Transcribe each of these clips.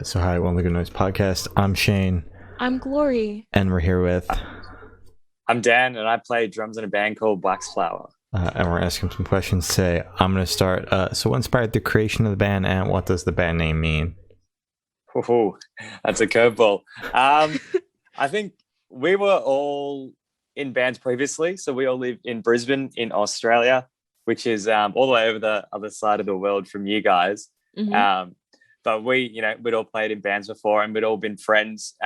So hi, One Look at Noise podcast. I'm Shane. I'm Glory. And we're here with... I'm Dan, and I play drums in a band called Waxflower. And we're asking some questions today. I'm going to start. So what inspired the creation of the band, and what does the band name mean? Ooh, that's a curveball. I think we were all in bands previously. So we all live in Brisbane in Australia, which is all the way over the other side of the world from you guys. Mm-hmm. But we'd all played in bands before, and we'd all been friends,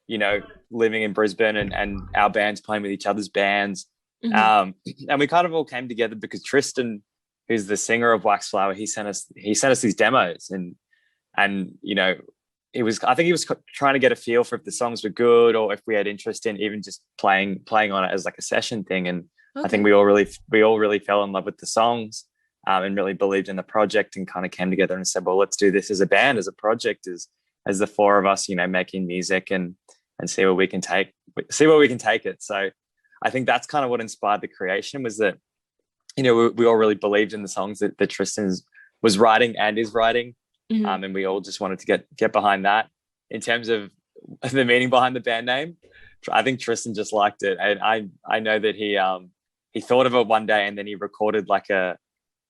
living in Brisbane and our bands playing with each other's bands. Mm-hmm. And we kind of all came together because Tristan, who's the singer of Waxflower, he sent us these demos, and he was trying to get a feel for if the songs were good or if we had interest in even just playing on it as like a session thing. And okay. I think we all really fell in love with the songs. And really believed in the project, and kind of came together and said, well, let's do this as a band, as a project, as the four of us, making music and see where we can take it. So I think that's kind of what inspired the creation, was that, we all really believed in the songs that Tristan was writing and is writing. Mm-hmm. And we all just wanted to get behind that. In terms of the meaning behind the band name, I think Tristan just liked it. And I know that he thought of it one day, and then he recorded like a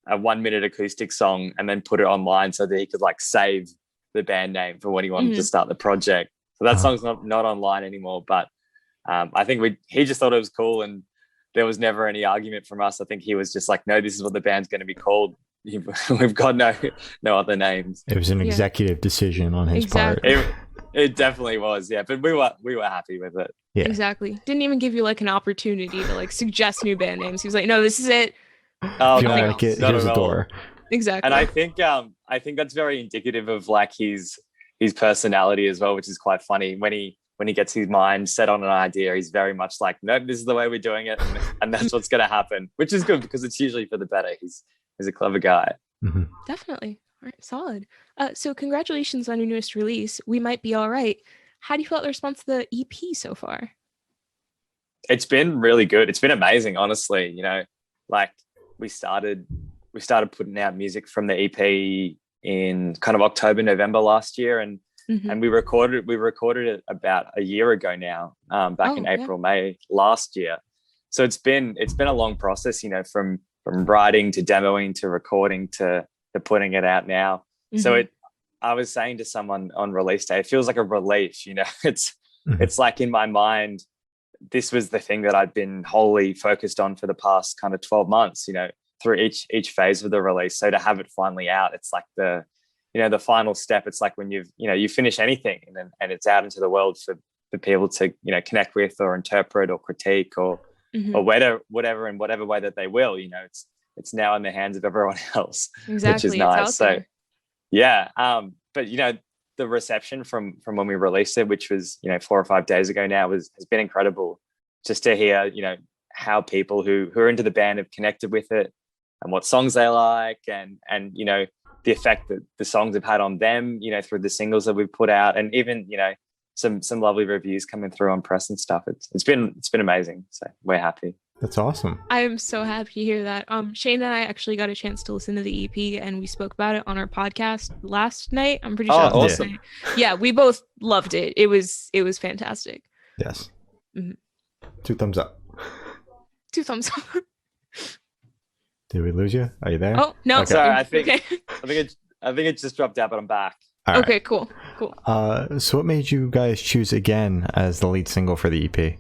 1-minute acoustic song and then put it online so that he could like save the band name for when he wanted to start the project. So that song's not online anymore, but I think he just thought it was cool, and there was never any argument from us. I think he was just like, no, this is what the band's going to be called. We've got no other names. It was an executive decision on his part. It definitely was, yeah. But we were happy with it. Yeah. Exactly. Didn't even give you like an opportunity to like suggest new band names. He was like, no, this is it. Oh, if you don't like it, here's the door. Exactly. And I think that's very indicative of like his personality as well, which is quite funny. When he gets his mind set on an idea, he's very much like, nope, this is the way we're doing it, and that's what's going to happen, which is good because it's usually for the better. He's a clever guy. Mm-hmm. Definitely. All right, solid. So congratulations on your newest release, We Might Be All Right. How do you feel about the response to the EP so far? It's been really good. It's been amazing, honestly. Like we started putting out music from the EP in kind of October, November last year, and we recorded it about a year ago now, back in April, May last year. So it's been a long process, from writing to demoing to recording to putting it out now. Mm-hmm. So I was saying to someone on release day, it feels like a relief. It's like in my mind, this was the thing that I'd been wholly focused on for the past kind of 12 months, through each phase of the release. So to have it finally out, it's like the final step. It's like when you finish anything and it's out into the world for people to, connect with or interpret or critique or whatever in whatever way that they will, it's now in the hands of everyone else, exactly. Which is nice. So yeah. But the reception from when we released it, which was 4 or 5 days ago now, has been incredible. Just to hear how people who are into the band have connected with it, and what songs they like, and the effect that the songs have had on them, through the singles that we've put out, and even some lovely reviews coming through on press and stuff. It's been amazing. So we're happy. That's awesome. I am so happy to hear that. Shane and I actually got a chance to listen to the EP, and we spoke about it on our podcast last night. I'm pretty sure. Oh, awesome! Yeah, we both loved it. It was fantastic. Yes. Mm-hmm. 2 thumbs up. 2 thumbs up. Did we lose you? Are you there? Oh no! Okay. Sorry, I think it just dropped out, but I'm back. All okay, right. Cool. So what made you guys choose Again as the lead single for the EP?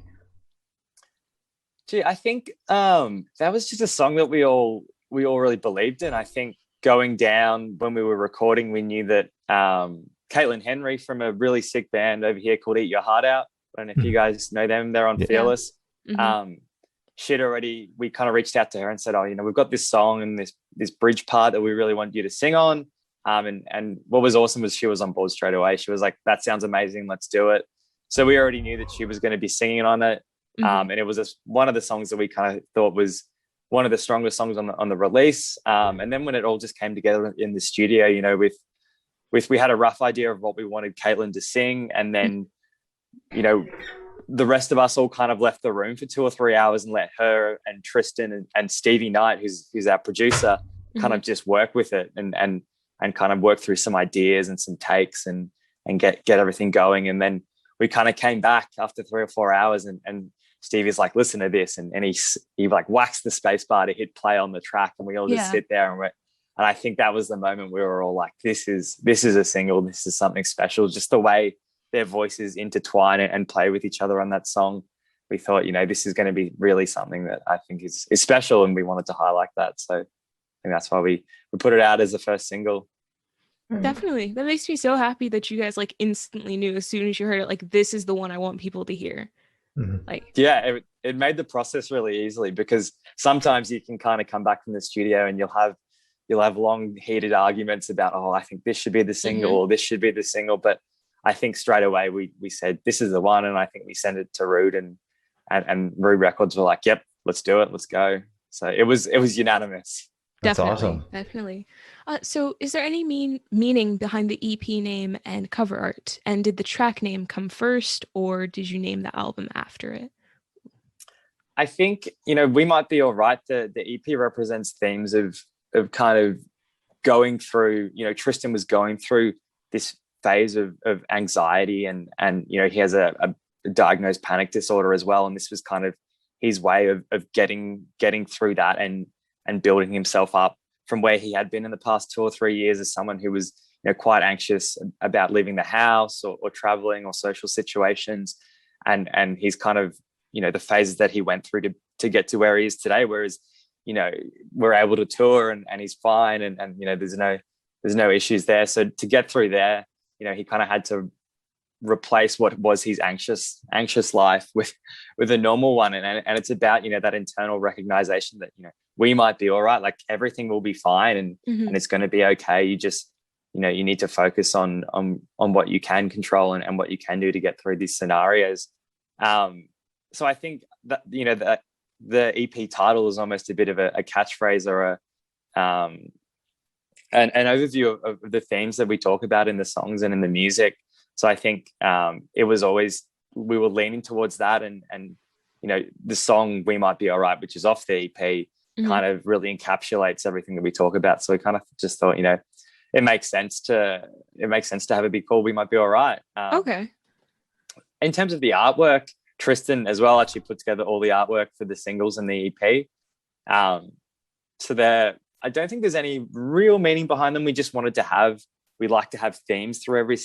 Gee, I think that was just a song that we all really believed in. I think going down when we were recording, we knew that Caitlin Henry from a really sick band over here called Eat Your Heart Out. I don't know if you guys know them. They're on Fearless. Mm-hmm. We kind of reached out to her and said, we've got this song and this bridge part that we really want you to sing on. And what was awesome was she was on board straight away. She was like, that sounds amazing. Let's do it. So we already knew that she was going to be singing on it. And it was one of the songs that we kind of thought was one of the strongest songs on the release. And then when it all just came together in the studio, we had a rough idea of what we wanted Caitlin to sing. And then, the rest of us all kind of left the room for 2 or 3 hours and let her and Tristan and Stevie Knight, who's our producer, kind of just work with it and and kind of work through some ideas and some takes and get everything going. And then we kind of came back after 3 or 4 hours, and Stevie's like, listen to this, and he like whacks the space bar to hit play on the track, and we all just sit there and I think that was the moment we were all like, this is a single, this is something special. Just the way their voices intertwine and play with each other on that song, we thought, this is going to be really something that I think is special, and we wanted to highlight that. So I think that's why we put it out as the first single. Definitely. That makes me so happy that you guys like instantly knew as soon as you heard it, like, this is the one I want people to hear. Like, yeah, it made the process really easily, because sometimes you can kind of come back from the studio and you'll have long heated arguments about, I think this should be the single or this should be the single. But I think straight away we said this is the one, and I think we sent it to Rude, and Rude Records were like, yep, let's do it, let's go. So it was unanimous. That's definitely, awesome. Definitely. So is there any meaning behind the EP name and cover art? And did the track name come first, or did you name the album after it? I think, We Might Be All Right. The EP represents themes of kind of going through, Tristan was going through this phase of anxiety, and he has a diagnosed panic disorder as well. And this was kind of his way of getting through that and building himself up from where he had been in the past 2 or 3 years as someone who was quite anxious about leaving the house or traveling or social situations. And he's kind of, the phases that he went through to get to where he is today, whereas, we're able to tour and he's fine and there's no issues there. So to get through there, he kind of had to replace what was his anxious life with a normal one. And it's about, that internal recognition that, we might be all right. Like, everything will be fine and it's going to be okay. You just, you need to focus on what you can control and what you can do to get through these scenarios. So I think that, that the EP title is almost a bit of a catchphrase or an overview of the themes that we talk about in the songs and in the music. So I think it was always, we were leaning towards that, and the song We Might Be All Right, which is off the EP, kind of really encapsulates everything that we talk about. So we kind of just thought, it makes sense to have it be called We Might Be All Right. Okay. In terms of the artwork, Tristan as well actually put together all the artwork for the singles and the EP. So I don't think there's any real meaning behind them. We just wanted to we'd like to have themes through every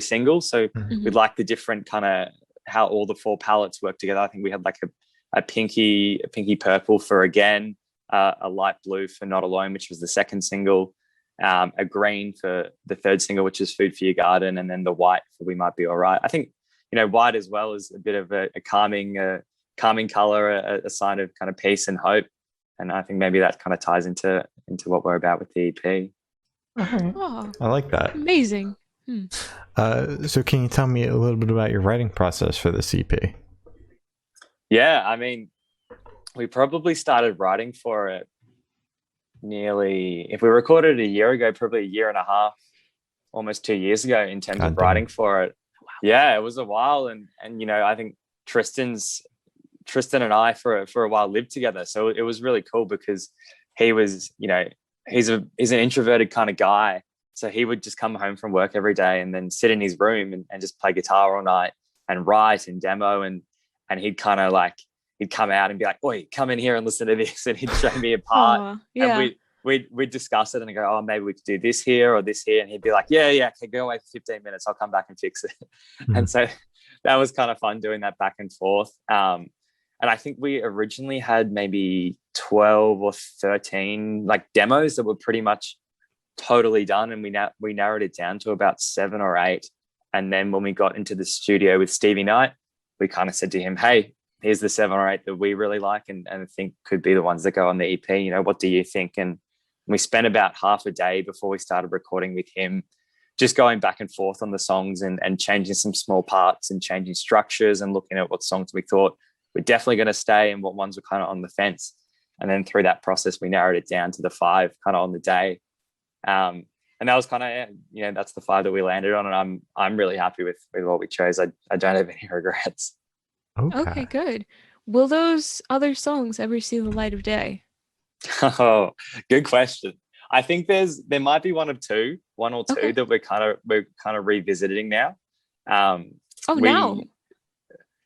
single. So we'd like the different kind of how all the 4 palettes work together. I think we had like a pinky purple for Again, a light blue for Not Alone, which was the second single, a green for the third single, which is Food for Your Garden, and then the white for We Might Be All Right. I think, white as well is a bit of a calming color, a sign of kind of peace and hope. And I think maybe that kind of ties into what we're about with the EP. Oh, I like that. Amazing. So can you tell me a little bit about your writing process for this EP? Yeah, I mean, we probably started writing for it if we recorded it a year ago, probably a year and a half, almost 2 years ago in terms of writing for it. Yeah, it was a while. And I think Tristan and I for a while lived together. So it was really cool because he was, he's an introverted kind of guy. So he would just come home from work every day and then sit in his room and just play guitar all night and write and demo. And he'd kind of like, he'd come out and be like, "Oi, come in here and listen to this." And he'd show me a part. Yeah. And we'd discuss it and go, "Oh, maybe we could do this here or this here." And he'd be like, yeah, okay, go away for 15 minutes. I'll come back and fix it. And so that was kind of fun doing that back and forth. And I think we originally had maybe 12 or 13 like demos that were pretty much totally done. And we narrowed it down to about 7 or 8. And then when we got into the studio with Stevie Knight, we kind of said to him, "Hey, here's the 7 or 8 that we really like and think could be the ones that go on the EP. What do you think?" And we spent about half a day before we started recording with him, just going back and forth on the songs and changing some small parts and changing structures and looking at what songs we thought were definitely going to stay and what ones were kind of on the fence. And then through that process, we narrowed it down to the 5 kind of on the day. And that was kind of, that's the 5 that we landed on. And I'm really happy with what we chose. I don't have any regrets. Okay, good. Will those other songs ever see the light of day? Oh, good question. I think there might be one or two Okay. that we're kind of revisiting now. Oh, We now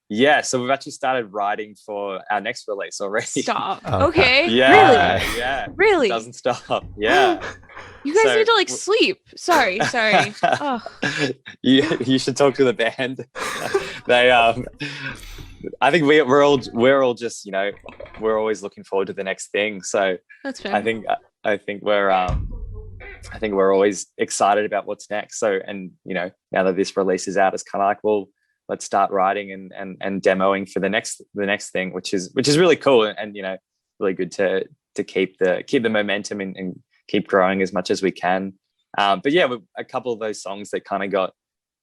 Yeah, so we've actually started writing for our next release already. stop. Oh, Okay. Yeah, Really? yeah. Really? It doesn't stop. Yeah. You guys So need to like sleep. Sorry. Oh, you should talk to the band. They I think we're all just, we're always looking forward to the next thing. So that's fair. I think we're always excited about what's next. So, and now that this release is out, it's kind of like, well, let's start writing and demoing for the next thing, which is really cool and really good to keep the momentum and keep growing as much as we can. But yeah, a couple of those songs that kind of got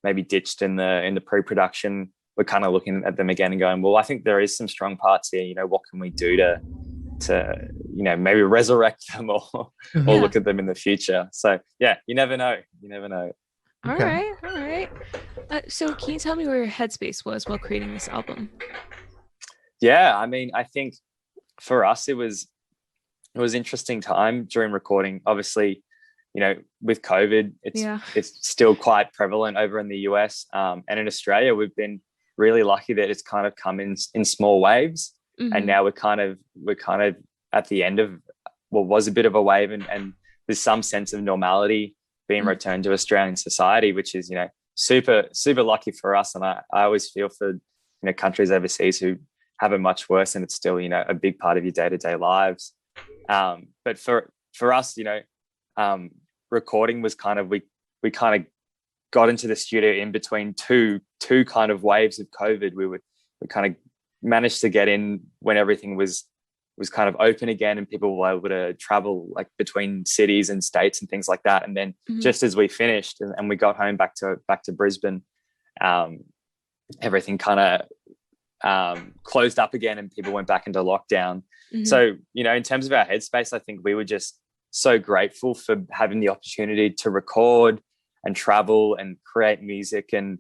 maybe ditched in the pre-production, we're kind of looking at them again and going, well, I think there is some strong parts here. What can we do to maybe resurrect them or look at them in the future? So yeah, you never know. All Okay. right. So can you tell me where your headspace was while creating this album? Yeah, I mean, I think for us it was interesting time during recording. Obviously, with COVID, it's still quite prevalent over in the US, and in Australia, we've been really lucky that it's kind of come in small waves, and now we're kind of at the end of what was a bit of a wave, and there's some sense of normality being returned to Australian society, which is super lucky for us. And I always feel for countries overseas who have it much worse, and it's still a big part of your day-to-day lives. But for us, recording was kind of we kind of got into the studio in between two kind of waves of COVID. We kind of managed to get in when everything was kind of open again and people were able to travel like between cities and states and things like that. And then just as we finished and we got home back to Brisbane, everything kind of closed up again and people went back into lockdown. So, in terms of our headspace, I think we were just so grateful for having the opportunity to record and travel and create music. And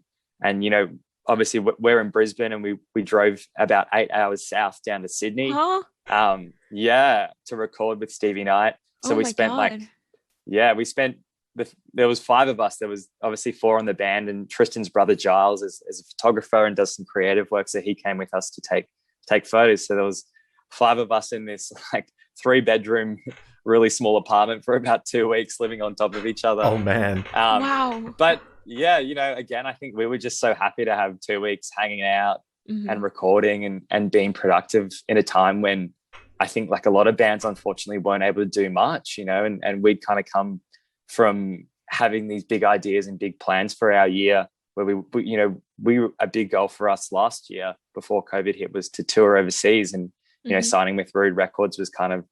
obviously we're in Brisbane and we drove about 8 hours south down to Sydney. Huh? To record with Stevie Knight. So we spent there was 5 of us. There was obviously 4 on the band, and Tristan's brother Giles is a photographer and does some creative work. So he came with us to take photos. So there was 5 of us in this like 3-bedroom, really small apartment for about 2 weeks, living on top of each other. Oh man. Wow. But yeah, again, I think we were just so happy to have 2 weeks hanging out and recording and being productive in a time when I think like a lot of bands unfortunately weren't able to do much, and we'd kind of come from having these big ideas and big plans for our year where we a big goal for us last year before COVID hit was to tour overseas, and signing with Rude Records was kind of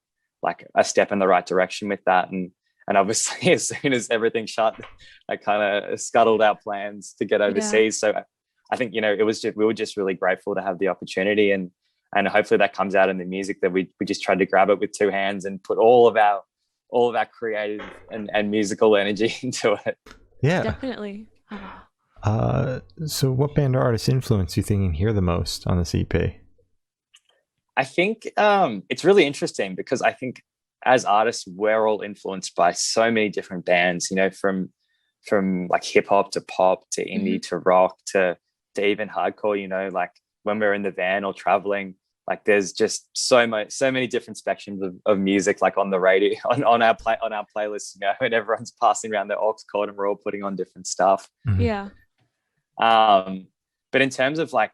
like a step in the right direction with that. And obviously as soon as everything shut, I kind of scuttled our plans to get overseas. So I think, we were just really grateful to have the opportunity, and hopefully that comes out in the music that we just tried to grab it with 2 hands and put all of our creative and musical energy into it. Yeah. Definitely. So what band or artist influence do you think you can hear the most on this EP? I think it's really interesting because I think as artists, we're all influenced by so many different bands, from like hip hop to pop to indie to rock to even hardcore, like when we're in the van or traveling, like there's just so many different spectrums of music, like on the radio, on our playlist, and everyone's passing around their aux cord and we're all putting on different stuff. Yeah. But in terms of like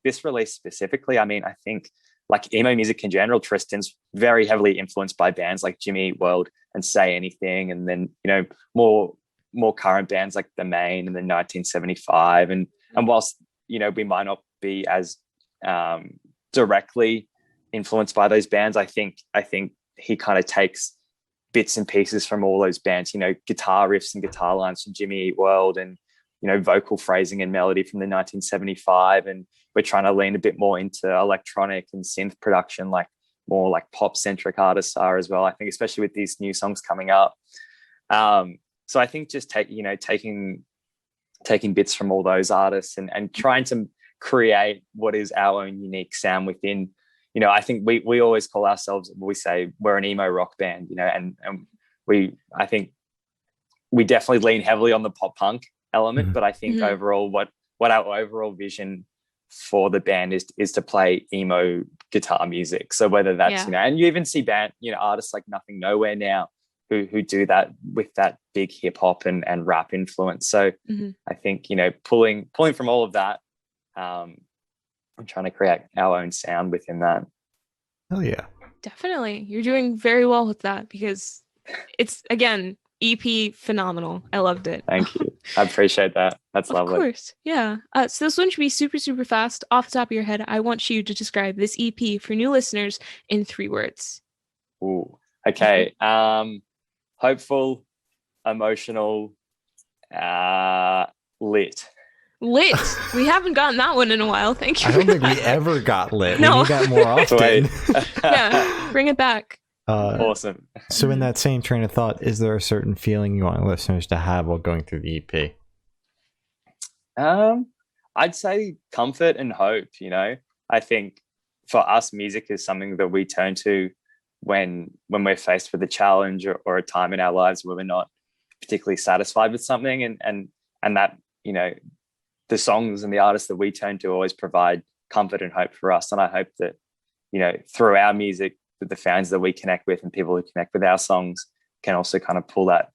this release specifically, I mean, I think like emo music in general, Tristan's very heavily influenced by bands like Jimmy Eat World and Say Anything, and then more current bands like The Main and the 1975, and whilst we might not be as directly influenced by those bands, I think he kind of takes bits and pieces from all those bands, guitar riffs and guitar lines from Jimmy Eat World, and vocal phrasing and melody from the 1975, and we're trying to lean a bit more into electronic and synth production, like more like pop centric artists are as well, I think, especially with these new songs coming up. So I think just taking bits from all those artists and trying to create what is our own unique sound within, I think we always call ourselves, we say we're an emo rock band, and I think we definitely lean heavily on the pop punk element, Mhm. but I think Mhm. overall what our overall vision for the band is to play emo guitar music. So whether that's, Yeah. and you even see artists like Nothing Nowhere now who do that with that big hip hop and rap influence. So Mhm. I think, pulling from all of that, and trying to create our own sound within that. Hell yeah. Definitely. You're doing very well with that because it's, again, EP phenomenal. I loved it. Thank you. I appreciate that. That's Of lovely. course. Yeah. So this one should be super, super fast. Off the top of your head, I want you to describe this EP for new listeners in 3 words. Ooh. Okay. Hopeful, emotional, lit. Lit. We haven't gotten that one in a while. Thank you. I don't think we ever got lit. No. We need that more often. Wait. Yeah. Bring it back. Awesome. So in that same train of thought, is there a certain feeling you want listeners to have while going through the EP? I'd say comfort and hope. I think for us, music is something that we turn to when we're faced with a challenge or a time in our lives where we're not particularly satisfied with something, and that the songs and the artists that we turn to always provide comfort and hope for us. And I hope that through our music, that the fans that we connect with and people who connect with our songs can also kind of pull that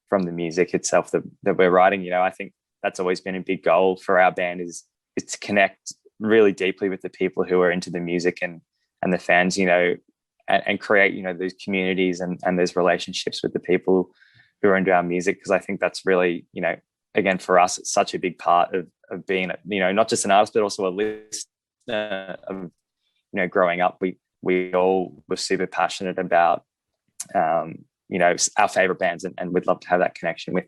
from the music itself that we're writing. I think that's always been a big goal for our band is to connect really deeply with the people who are into the music and the fans, and create, those communities and those relationships with the people who are into our music. Because I think that's really, again, for us, it's such a big part of being, not just an artist, but also a listener of, growing up. We all were super passionate about, our favorite bands, and we'd love to have that connection with,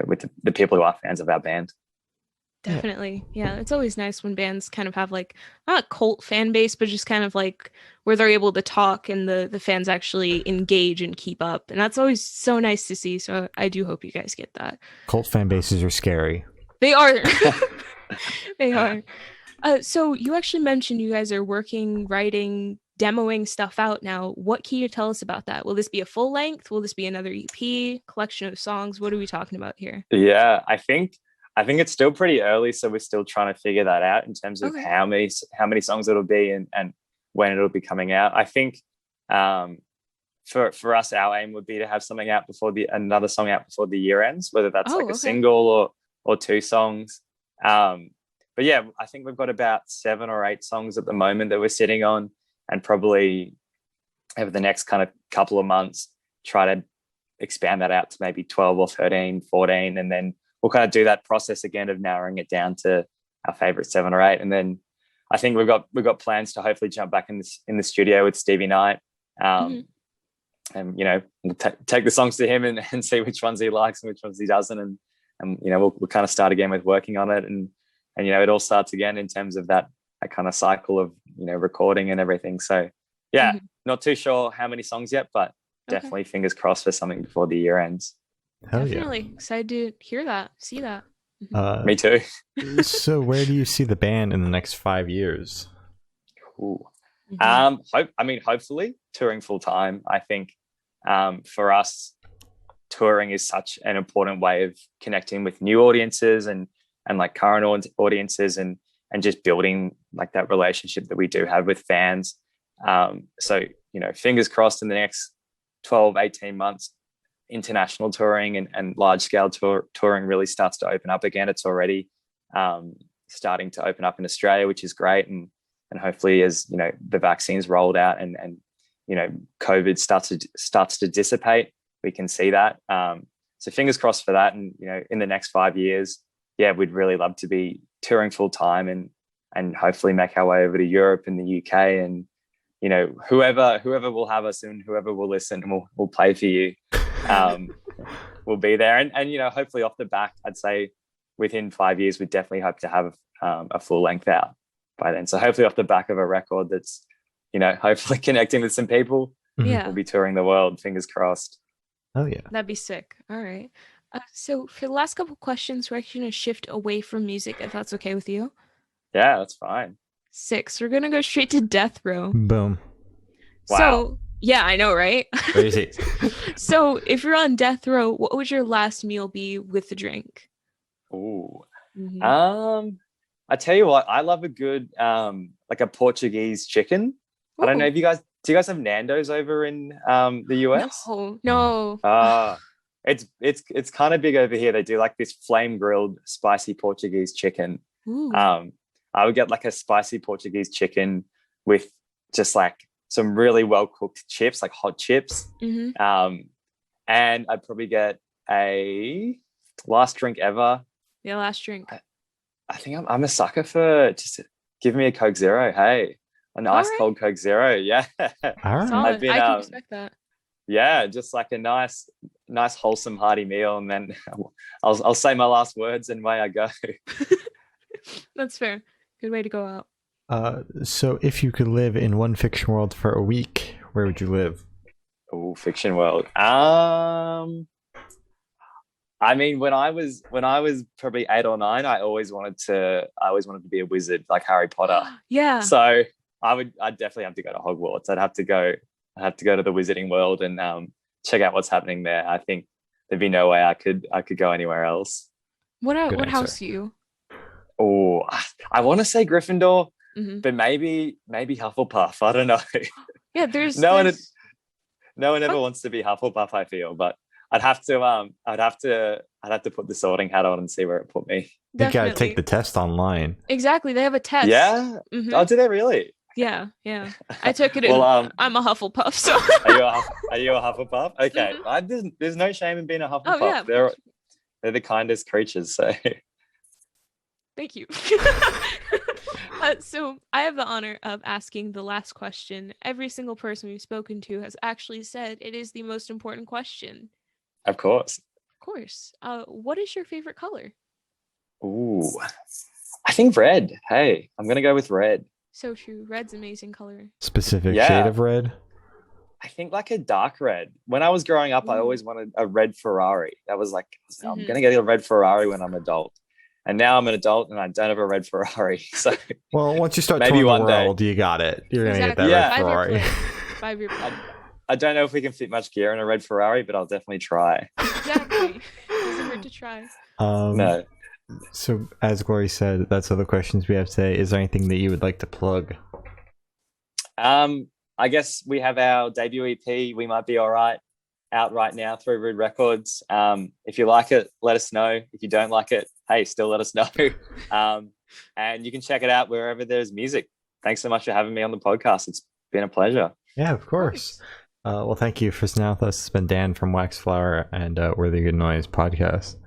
with the people who are fans of our band. Definitely. Yeah. It's always nice when bands kind of have like not a cult fan base, but just kind of like where they're able to talk and the fans actually engage and keep up. And that's always so nice to see. So I do hope you guys get that. Cult fan bases are scary. They are. They are. So you actually mentioned you guys are working, writing, demoing stuff out now. What can you tell us about that? Will this be a full length? Will this be another EP, collection of songs? What are we talking about here? Yeah, I think it's still pretty early, so we're still trying to figure that out in terms of Okay. how many songs it'll be and when it'll be coming out. I think for us, our aim would be to have something out another song out before the year ends, whether that's a single or 2 songs. But yeah, I think we've got about 7 or 8 songs at the moment that we're sitting on, and probably over the next kind of couple of months try to expand that out to maybe 12 or 13, 14, and then we'll kind of do that process again of narrowing it down to our favorite 7 or 8. And then I think we've got plans to hopefully jump back in the studio with Stevie Knight, and we'll take the songs to him and see which ones he likes and which ones he doesn't, and we'll kind of start again with working on it, and it all starts again in terms of that kind of cycle of recording and everything. So yeah, not too sure how many songs yet, but definitely fingers crossed for something before the year ends. Hell Definitely excited to hear that, see that. Me too. So where do you see the band in the next 5 years? Ooh. Hopefully touring full time. I think for us, touring is such an important way of connecting with new audiences and like current audiences and just building like that relationship that we do have with fans. So fingers crossed in the next 12, 18 months, international touring and large scale touring really starts to open up again. It's already starting to open up in Australia, which is great. And hopefully as, the vaccines rolled out and COVID starts to dissipate, we can see that. So fingers crossed for that. And, in the next 5 years, yeah, we'd really love to be touring full time and hopefully make our way over to Europe and the UK, and, whoever will have us and whoever will listen, and we'll play for you. We'll be there. And hopefully off the back, I'd say within 5 years, we definitely hope to have a full length out by then. So hopefully off the back of a record that's, hopefully connecting with some people, Yeah, we'll be touring the world, fingers crossed. Oh yeah. that'd be sick. All right. So for the last couple questions, we're actually going to shift away from music, if that's okay with you. Yeah, that's fine. 6. We're going to go straight to Death Row. Boom. Wow. So Yeah, I know, right? Crazy. So if you're on death row, what would your last meal be with the drink? Ooh. Mhm. I tell you what, I love a good like a Portuguese chicken. I don't know Ooh. if do you guys have Nando's over in the US? No. It's kind of big over here. They do like this flame grilled spicy Portuguese chicken. Ooh. I would get like a spicy Portuguese chicken with just like some really well cooked chips, like hot chips. Mm-hmm. And I'd probably get a last drink ever. Yeah, last drink. I think I'm a sucker for just give me a Coke Zero. Hey, a nice cold Coke Zero. Yeah. All right. Solid. I can respect that. Yeah, just like a nice wholesome hearty meal, and then I'll say my last words and away I go. That's fair. Good way to go out. So if you could live in one fiction world for a week, where would you live? Oh, fiction world. I mean, when I was probably 8 or 9, I always wanted to be a wizard like Harry Potter. Yeah. So I'd definitely have to go to Hogwarts. I'd have to go to the wizarding world and check out what's happening there. I think there'd be no way I could go anywhere else. What house are you? Oh, I want to say Gryffindor, mm-hmm. but maybe Hufflepuff. I don't know. Yeah, there's no one ever wants to be Hufflepuff, I feel, but I'd have to put the sorting hat on and see where it put me. You gotta take the test online. Exactly, they have a test. Yeah. Mm-hmm. Oh, do they really? Yeah. I took it. Well, I'm a Hufflepuff. So are you a Hufflepuff? Okay. Mm-hmm. There's no shame in being a Hufflepuff. Oh, yeah. They're the kindest creatures. So. Thank you. So I have the honor of asking the last question. Every single person we've spoken to has actually said it is the most important question. Of course. What is your favorite color? Ooh, I think red. Hey, I'm gonna go with red. So true. Red's amazing color. Specific shade of red? I think like a dark red. When I was growing up, I always wanted a red Ferrari. That was like, I'm gonna get a red Ferrari when I'm adult. And now I'm an adult and I don't have a red Ferrari. So well, once you start touring the world, you got it. You're gonna get that red Ferrari. 5-year plan. I don't know if we can fit much gear in a red Ferrari, but I'll definitely try. Exactly. Doesn't hurt to try. No. So as Glory said, that's all the questions we have today. Is there anything that you would like to plug? I guess we have our debut EP, We Might Be Alright, out right now through Rude Records. If you like it, let us know. If you don't like it, hey, still let us know. And you can check it out wherever there's music. Thanks so much for having me on the podcast. It's been a pleasure. Yeah, of course. Well, thank you for sitting out with us. It's been Dan from Waxflower and We're the Good Noise podcast.